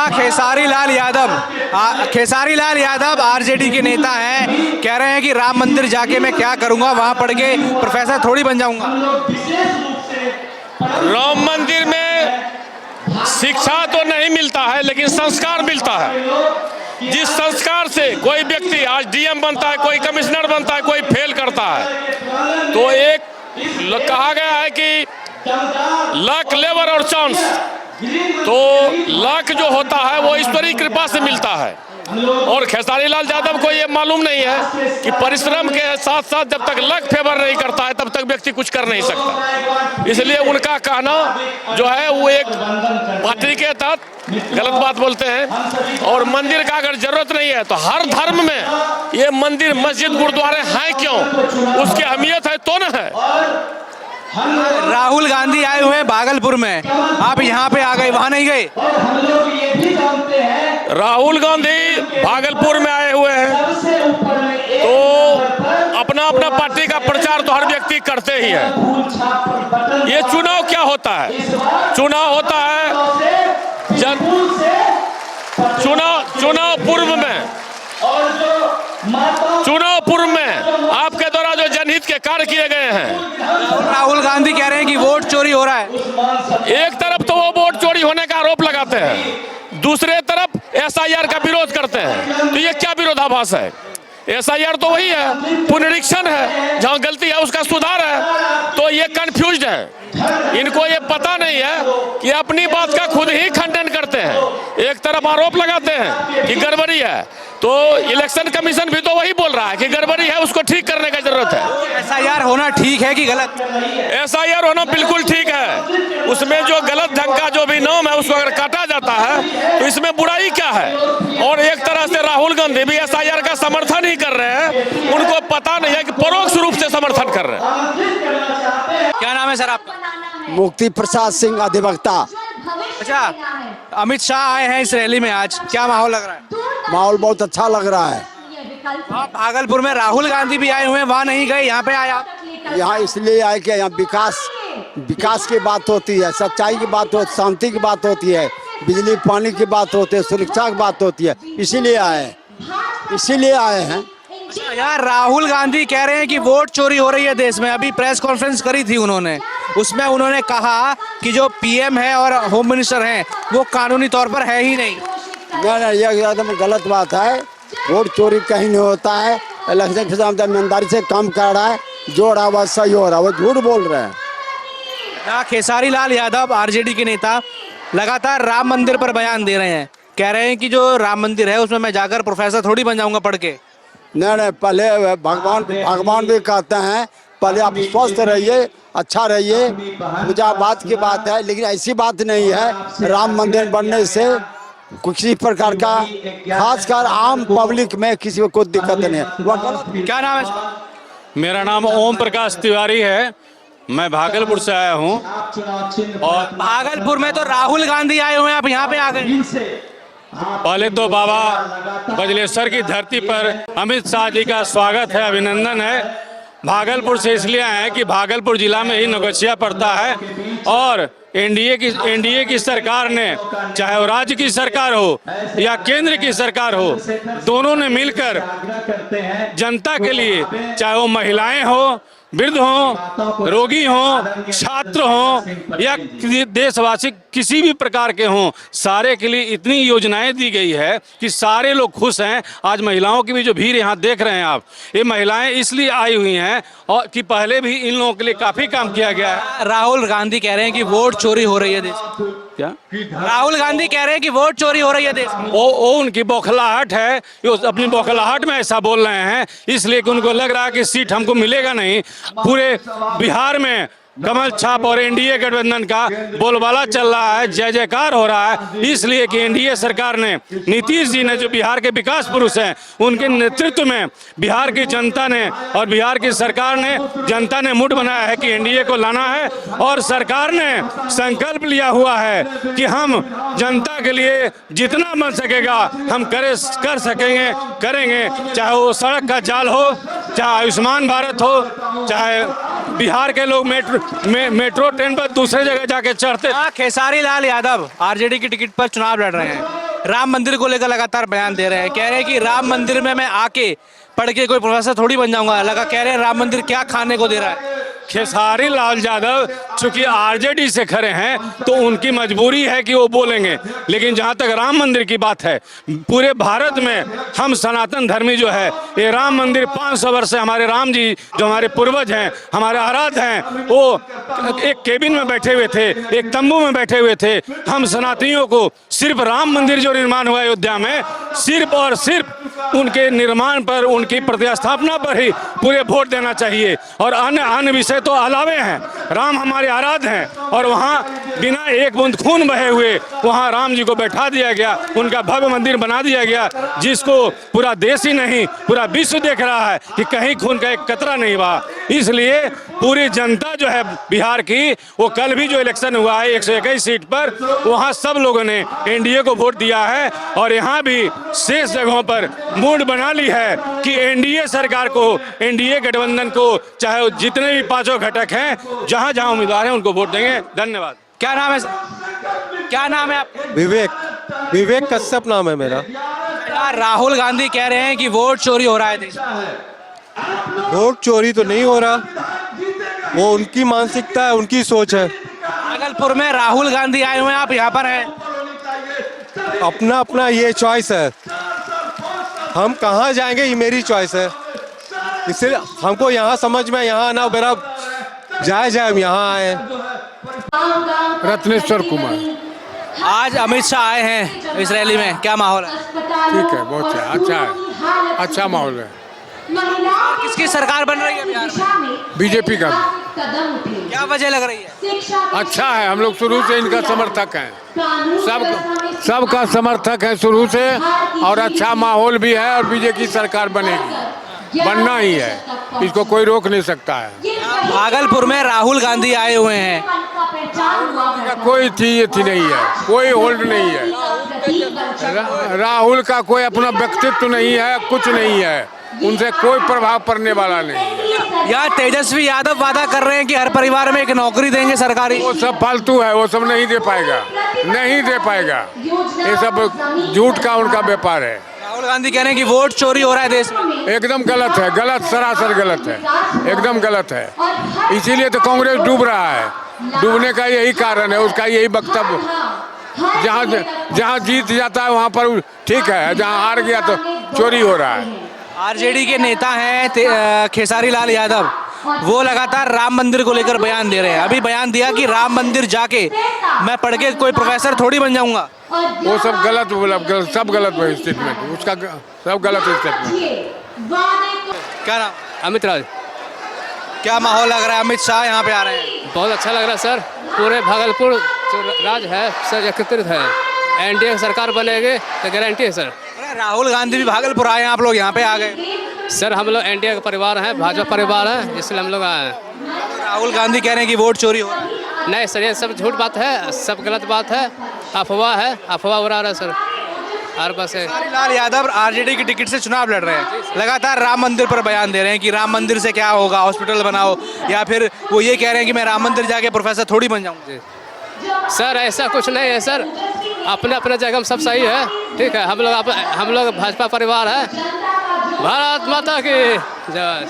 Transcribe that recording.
Khesari Lal Yadav RJD के नेता हैं, कह रहे हैं कि राम मंदिर जाके मैं क्या करूंगा, वहां पढ़ के प्रोफेसर थोड़ी बन जाऊंगा। राम मंदिर में शिक्षा तो नहीं मिलता है, लेकिन संस्कार मिलता है। जिस संस्कार से कोई व्यक्ति आज डीएम बनता है, कोई कमिश्नर बनता है, कोई फेल करता है, तो एक कहा गया है कि लक, लेबर और चांस, तो लक जो होता है वो ईश्वरीय कृपा से मिलता है। और खेसारी लाल यादव को ये मालूम नहीं है कि परिश्रम के साथ साथ जब तक लक फेवर नहीं करता है तब तक व्यक्ति कुछ कर नहीं सकता। इसलिए उनका कहना जो है वो एक पार्टी के तहत गलत बात बोलते हैं। और मंदिर का अगर जरूरत नहीं है तो हर धर्म में ये मंदिर, मस्जिद, गुरुद्वारे हैं क्यों, उसकी अहमियत है तो न है। राहुल गांधी आए हुए हैं भागलपुर में, आप यहाँ पे आ गए, वहां नहीं गए? राहुल गांधी भागलपुर में आए हुए हैं तो अपना अपना पार्टी का प्रचार तो हर व्यक्ति करते ही है। ये चुनाव क्या होता है? चुनाव होता है जब चुनाव पूर्व में आपके द्वारा जो जनहित के कार्य किए गए हैं। राहुल गांधी कह रहे हैं कि वोट चोरी हो रहा है। एक तरफ तो वो वोट चोरी होने का आरोप लगाते हैं, दूसरे तरफ एसआईआर का विरोध करते हैं। तो ये क्या विरोधाभास है? एसआईआर तो वही है, पुनरीक्षण है, जहां गलती है उसका सुधार है। तो ये कंफ्यूज्ड है, इनको ये पता नहीं है कि अपनी बात का खुद ही खंडन करते हैं। एक तरफ आरोप लगाते हैं कि गड़बड़ी है, तो इलेक्शन कमीशन भी तो वही बोल रहा है कि गड़बड़ी है, उसको ठीक करने की जरूरत है। एसआईआर होना ठीक है कि गलत? एसआईआर होना बिल्कुल ठीक है। उसमें जो गलत ढंग का जो भी नाम है उसको अगर काटा जाता है तो इसमें बुराई क्या है? और एक तरह से राहुल गांधी भी एसआईआर का समर्थन ही कर रहे हैं, उनको पता नहीं है कि परोक्ष रूप से समर्थन कर रहे हैं। क्या नाम है सर आपका? मुक्ति प्रसाद सिंह, अधिवक्ता। अच्छा, अमित शाह आए हैं इस रैली में, आज क्या माहौल लग रहा है? माहौल बहुत अच्छा लग रहा है। आप भागलपुर में राहुल गांधी भी आए हुए हैं, वहाँ नहीं गए, यहाँ पे आए आप? यहाँ इसलिए आए कि यहाँ विकास की बात होती है, सच्चाई की बात होती है, शांति की बात होती है, बिजली पानी की बात होती है, सुरक्षा की बात होती है, इसीलिए आए हैं। यार, राहुल गांधी कह रहे हैं कि वोट चोरी हो रही है देश में। अभी प्रेस कॉन्फ्रेंस करी थी उन्होंने, उसमें उन्होंने कहा कि जो पीएम है और होम मिनिस्टर हैं वो कानूनी तौर पर है ही नहीं। नहीं, ये एकदम गलत बात है। वोट चोरी कहीं नहीं होता है। इलेक्शन ईमानदारी से काम कर रहा है, जो रहा वह सही हो रहा है, वो झूठ बोल रहे हैं। खेसारी लाल यादव आरजेडी के नेता लगातार राम मंदिर पर बयान दे रहे हैं, कह रहे हैं कि जो राम मंदिर है उसमें मैं जाकर प्रोफेसर थोड़ी बन जाऊंगा पढ़ के। नहीं, पहले भगवान भी कहते हैं पहले आप स्वस्थ रहिए, अच्छा रहिए, पूजा बात की बात है, लेकिन ऐसी बात नहीं है राम मंदिर बनने से किसी प्रकार का, खासकर आम पब्लिक में किसी को कोई दिक्कत नहीं है। क्या नाम है? मेरा नाम ओम प्रकाश तिवारी है, मैं भागलपुर से आया हूँ। और भागलपुर में तो राहुल गांधी आए हुए हैं, आप यहाँ पे आ गए। पहले तो बाबा बजलेश्वर की धरती पर अमित शाह जी का स्वागत है, अभिनंदन है। भागलपुर से इसलिए आए हैं कि भागलपुर जिला में ही नौगछिया पड़ता है और एनडीए की सरकार ने, चाहे वो राज्य की सरकार हो या केंद्र की सरकार हो, दोनों ने मिलकर जनता के लिए, चाहे वो महिलाएं हो, वृद्ध हों, रोगी हों, छात्र हों या देशवासी किसी भी प्रकार के हों, सारे के लिए इतनी योजनाएं दी गई है कि सारे लोग खुश हैं। आज महिलाओं की भी जो भीड़ यहाँ देख रहे हैं आप, ये महिलाएं इसलिए आई हुई हैं और कि पहले भी इन लोगों के लिए काफी काम किया गया है। राहुल गांधी कह रहे हैं कि वोट चोरी हो रही है देश में। क्या राहुल गांधी कह रहे हैं कि वोट चोरी हो रही है देश में? वो उनकी बौखलाहट है, वो अपनी बौखलाहट में ऐसा बोल रहे हैं, इसलिए कि उनको लग रहा है कि सीट हमको मिलेगा नहीं। पूरे बिहार में कमल छाप और एनडीए गठबंधन का बोलबाला चल रहा है, जय जयकार हो रहा है, इसलिए कि एनडीए सरकार ने, नीतीश जी ने, जो बिहार के विकास पुरुष हैं, उनके नेतृत्व में बिहार की जनता ने और बिहार की सरकार ने, जनता ने मुठ बनाया है कि एनडीए को लाना है। और सरकार ने संकल्प लिया हुआ है कि हम जनता के लिए जितना बन सकेगा हम कर सकेंगे, करेंगे, चाहे वो सड़क का जाल हो, चाहे आयुष्मान भारत हो, चाहे बिहार के लोग मेट्रो ट्रेन पर दूसरे जगह जाके चढ़ते। खेसारी लाल यादव आरजेडी की टिकट पर चुनाव लड़ रहे हैं, राम मंदिर को लेकर लगातार बयान दे रहे हैं, कह रहे हैं कि राम मंदिर में मैं आके पढ़ के कोई प्रोफेसर थोड़ी बन जाऊंगा। कह रहे हैं राम मंदिर क्या खाने को दे रहा है। खेसारी लाल यादव चूंकि आरजेडी से खड़े हैं तो उनकी मजबूरी है कि वो बोलेंगे, लेकिन जहां तक राम मंदिर की बात है, पूरे भारत में हम सनातन धर्मी जो है ये राम मंदिर 500 वर्ष से हमारे राम जी जो हमारे पूर्वज हैं, हमारे आराध्य हैं, वो एक केबिन में बैठे हुए थे, एक तंबू में बैठे हुए थे। हम सनातनियों को सिर्फ राम मंदिर जो निर्माण हुआ अयोध्या में, सिर्फ और सिर्फ उनके निर्माण पर, उनकी प्रतिस्थापना पर ही पूरे वोट देना चाहिए। और अन्य विषय तो अलावे हैं। राम हमारे आराध्य हैं और वहाँ बिना एक बूंद खून बहे हुए वहाँ राम जी को बैठा दिया गया, उनका भव्य मंदिर बना दिया गया, जिसको पूरा देश ही नहीं पूरा विश्व देख रहा है कि कहीं खून का एक कतरा नहीं बहा। इसलिए पूरी जनता जो है बिहार की, वो कल भी जो इलेक्शन हुआ है 121 सीट पर, वहाँ सब लोगों ने एनडीए को वोट दिया है। और यहाँ भी शेष जगहों पर मूड बना ली है कि एनडीए सरकार को, एनडीए गठबंधन को, चाहे जितने भी पांचों घटक हैं, जहां जहां उम्मीदवार हैं उनको वोट देंगे। धन्यवाद। क्या नाम है, क्या नाम है आपका? विवेक कश्यप नाम है मेरा। यार राहुल गांधी कह रहे हैं कि वोट चोरी हो रहा है देश में। वोट चोरी तो नहीं हो रहा, वो उनकी मानसिकता है, उनकी सोच है। भागलपुर में राहुल गांधी आए हुए हैं, आप यहाँ पर हैं। अपना अपना ये चॉइस है, हम कहाँ जाएंगे ये मेरी चॉइस है। इसलिए हमको यहाँ समझ में यहाँ आना मेरा जायज है, हम यहाँ आए। रत्नेश्वर कुमार। आज अमित शाह आए हैं इस रैली में, क्या माहौल है? ठीक है, बहुत अच्छा है, अच्छा माहौल है। किसकी सरकार बन रही है बिहार में? बीजेपी का। क्या वजह लग रही है? अच्छा है, हम लोग शुरू से इनका समर्थक हैं, सबका समर्थक है शुरू से, और अच्छा माहौल भी है और बीजेपी की सरकार बनेगी, बनना ही है, इसको कोई रोक नहीं सकता है। भागलपुर में राहुल गांधी आए हुए हैं, कोई थी नहीं है, कोई होल्ड नहीं है। राहुल का कोई अपना व्यक्तित्व नहीं है, कुछ नहीं है, उनसे कोई प्रभाव पड़ने वाला नहीं है। या तेजस्वी यादव वादा कर रहे हैं कि हर परिवार में एक नौकरी देंगे सरकारी। वो सब फालतू है, वो सब नहीं दे पाएगा, नहीं दे पाएगा, ये सब झूठ का उनका व्यापार है। राहुल गांधी कह रहे हैं कि वोट चोरी हो रहा है देश में। एकदम गलत है, गलत, सरासर गलत है, एकदम गलत है। इसीलिए तो कांग्रेस डूब रहा है, डूबने का यही कारण है, उसका यही वक्तव्य। जहाँ जीत जाता है वहाँ पर ठीक है, जहाँ हार गया तो चोरी हो रहा है। आरजेडी के नेता हैं खेसारी लाल यादव, वो लगातार राम मंदिर को लेकर बयान दे रहे हैं। अभी बयान दिया कि राम मंदिर जाके मैं पढ़ के कोई प्रोफेसर थोड़ी बन जाऊंगा। वो सब गलत, सब गलत स्टेटमेंट, उसका सब गलत स्टेटमेंट। क्या नाम? अमित राज। क्या माहौल लग रहा है? अमित शाह यहाँ पे आ रहे हैं। बहुत अच्छा लग रहा है सर, पूरे भागलपुर जो राज है सर एकत्रित है, एनडीए की सरकार बनेगी तो गारंटी है सर। राहुल गांधी भी भागलपुर आए हैं, आप लोग यहाँ पे आ गए। सर हम लोग एनडीए का परिवार है, भाजपा परिवार है, इसलिए हम लोग आए हैं। राहुल गांधी कह रहे हैं कि वोट चोरी हो रहा है। नहीं सर, ये सब झूठ बात है, सब गलत बात है, अफवाह है, अफवाह उड़ा रहा है सर। और बस खेसारी लाल यादव आरजेडी की टिकट से चुनाव लड़ रहे हैं, लगातार राम मंदिर पर बयान दे रहे हैं कि राम मंदिर से क्या होगा, हॉस्पिटल बनाओ, या फिर वो ये कह रहे हैं कि मैं राम मंदिर जाके प्रोफेसर थोड़ी बन जाऊंगा। सर ऐसा कुछ नहीं है सर, अपने अपने जगह में सब सही है, ठीक है। हम लोग भाजपा परिवार है। भारत माता की जय।